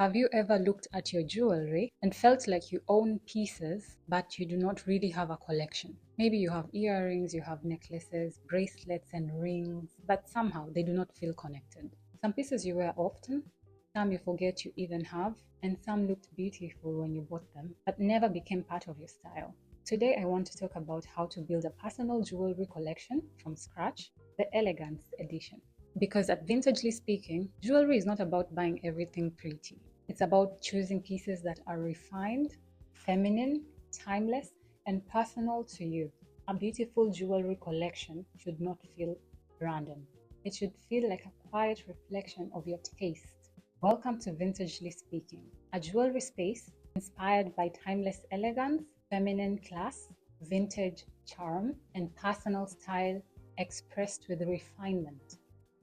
Have you ever looked at your jewelry and felt like you own pieces, but you do not really have a collection? Maybe you have earrings, you have necklaces, bracelets, and rings, but somehow they do not feel connected. Some pieces you wear often, some you forget you even have, and some looked beautiful when you bought them, but never became part of your style. Today, I want to talk about how to build a personal jewelry collection from scratch, the Elegance Edition. Because at Vintagely Speaking, jewelry is not about buying everything pretty. It's about choosing pieces that are refined, feminine, timeless, and personal to you. A beautiful jewelry collection should not feel random. It should feel like a quiet reflection of your taste. Welcome to Vintagely Speaking, a jewelry space inspired by timeless elegance, feminine class, vintage charm, and personal style expressed with refinement.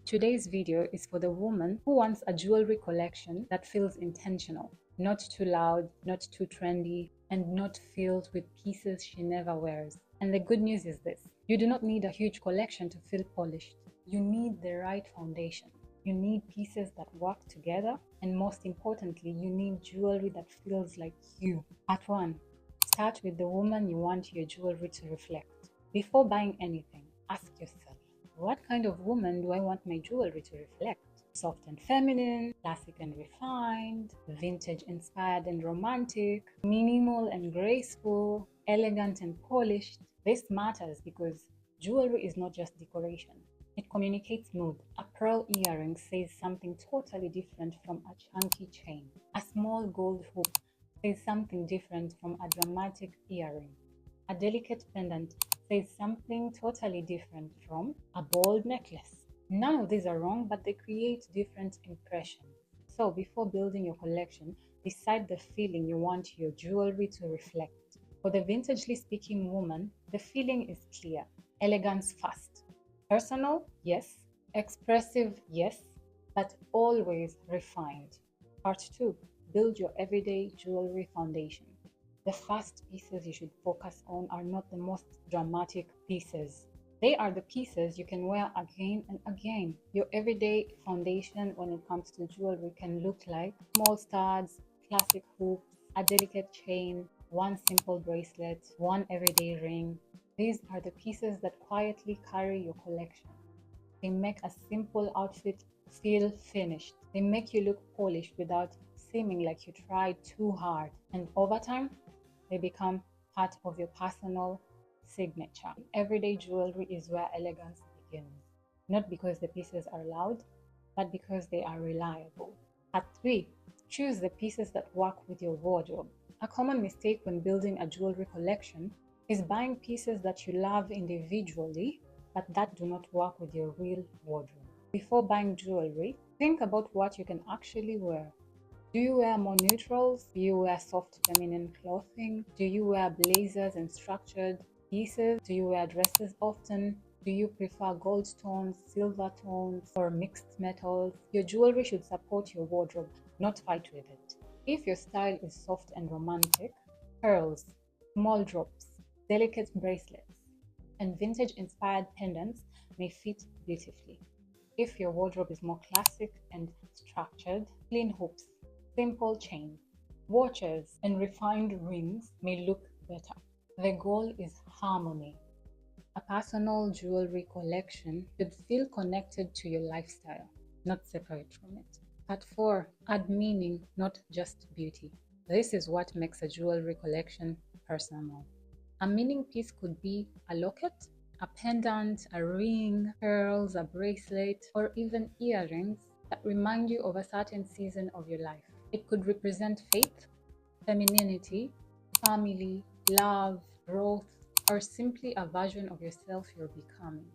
Today's video is for the woman who wants a jewelry collection that feels intentional, not too loud, not too trendy, and not filled with pieces she never wears. And the good news is this: you do not need a huge collection to feel polished. You need the right foundation. You need pieces that work together, and most importantly, you need jewelry that feels like you. Part 1. Start with the woman you want your jewelry to reflect. Before buying anything, ask yourself, what kind of woman do I want my jewelry to reflect? Soft and feminine, classic and refined, vintage inspired and romantic, minimal and graceful, elegant and polished. This matters because jewelry is not just decoration. It communicates mood. A pearl earring says something totally different from a chunky chain. A small gold hoop says something different from a dramatic earring. A delicate pendant says something totally different from a bold necklace. None of these are wrong, but they create different impressions. So before building your collection, decide the feeling you want your jewelry to reflect. For the Vintagely Speaking woman, the feeling is clear. Elegance first. Personal, yes. Expressive, yes. But always refined. Part 2. Build your everyday jewelry foundation. The first pieces you should focus on are not the most dramatic pieces. They are the pieces you can wear again and again. Your everyday foundation when it comes to jewelry can look like small studs, classic hoops, a delicate chain, one simple bracelet, one everyday ring. These are the pieces that quietly carry your collection. They make a simple outfit feel finished. They make you look polished without seeming like you tried too hard. And over time, they become part of your personal signature. Everyday jewelry is where elegance begins, not because the pieces are loud, but because they are reliable. Part 3. Choose the pieces that work with your wardrobe. A common mistake when building a jewelry collection is buying pieces that you love individually, but that do not work with your real wardrobe. Before buying jewelry, think about what you can actually wear. Do you wear more neutrals? Do you wear soft feminine clothing? Do you wear blazers and structured pieces? Do you wear dresses often? Do you prefer gold tones, silver tones, or mixed metals? Your jewelry should support your wardrobe, not fight with it. If your style is soft and romantic, pearls, small drops, delicate bracelets, and vintage-inspired pendants may fit beautifully. If your wardrobe is more classic and structured, clean hoops, simple chains, watches, and refined rings may look better. The goal is harmony. A personal jewelry collection should feel connected to your lifestyle, not separate from it. Part 4. Add meaning, not just beauty. This is what makes a jewelry collection personal. A meaning piece could be a locket, a pendant, a ring, pearls, a bracelet, or even earrings that remind you of a certain season of your life. It could represent faith, femininity, family, love, growth, or simply a version of yourself you're becoming.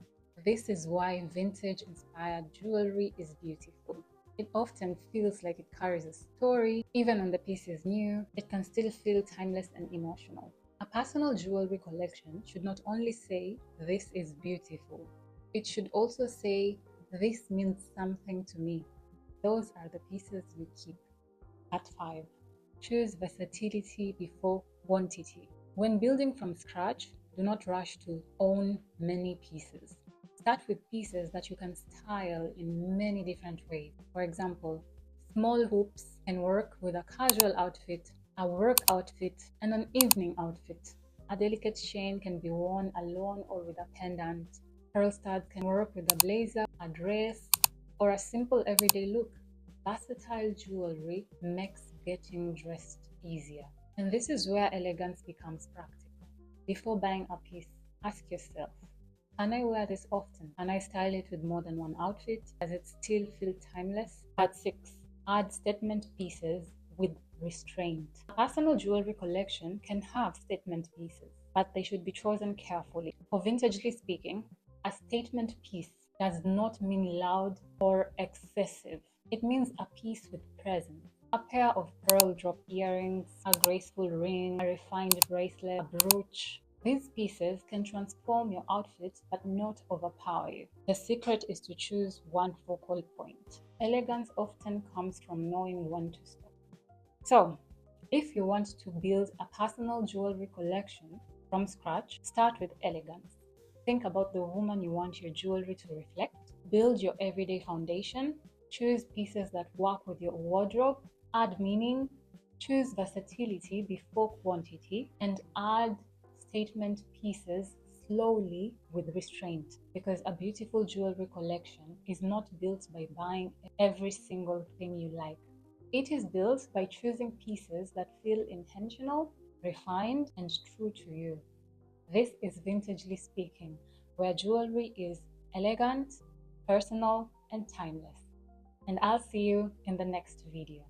This is why vintage-inspired jewelry is beautiful. It often feels like it carries a story. Even when the piece is new, it can still feel timeless and emotional. A personal jewelry collection should not only say, "This is beautiful," it should also say, "This means something to me." Those are the pieces you keep. Part 5. Choose versatility before quantity. When building from scratch, do not rush to own many pieces. Start with pieces that you can style in many different ways. For example, Small hoops can work with a casual outfit, a work outfit, and an evening outfit. A delicate chain can be worn alone or with a pendant. Pearl studs can work with a blazer, a dress, or a simple everyday look. Versatile jewelry makes getting dressed easier. And this is where elegance becomes practical. Before buying a piece, ask yourself, can I wear this often? Can I style it with more than one outfit? Does it still feel timeless? Part 6. Add statement pieces with restraint. A personal jewelry collection can have statement pieces, but they should be chosen carefully. For vintagely speaking, a statement piece does not mean loud or excessive. It means a piece with presence. A pair of pearl drop earrings, a graceful ring, a refined bracelet, a brooch. These pieces can transform your outfit but not overpower you. The secret is to choose one focal point. Elegance often comes from knowing when to stop. So, if you want to build a personal jewelry collection from scratch, start with elegance. Think about the woman you want your jewelry to reflect. Build your everyday foundation. Choose pieces that work with your wardrobe. Add meaning. Choose versatility before quantity. And add statement pieces slowly with restraint, because a beautiful jewelry collection is not built by buying every single thing you like. It is built by choosing pieces that feel intentional, refined, and true to you. This is Vintagely Speaking, where jewelry is elegant, personal, and timeless. And I'll see you in the next video.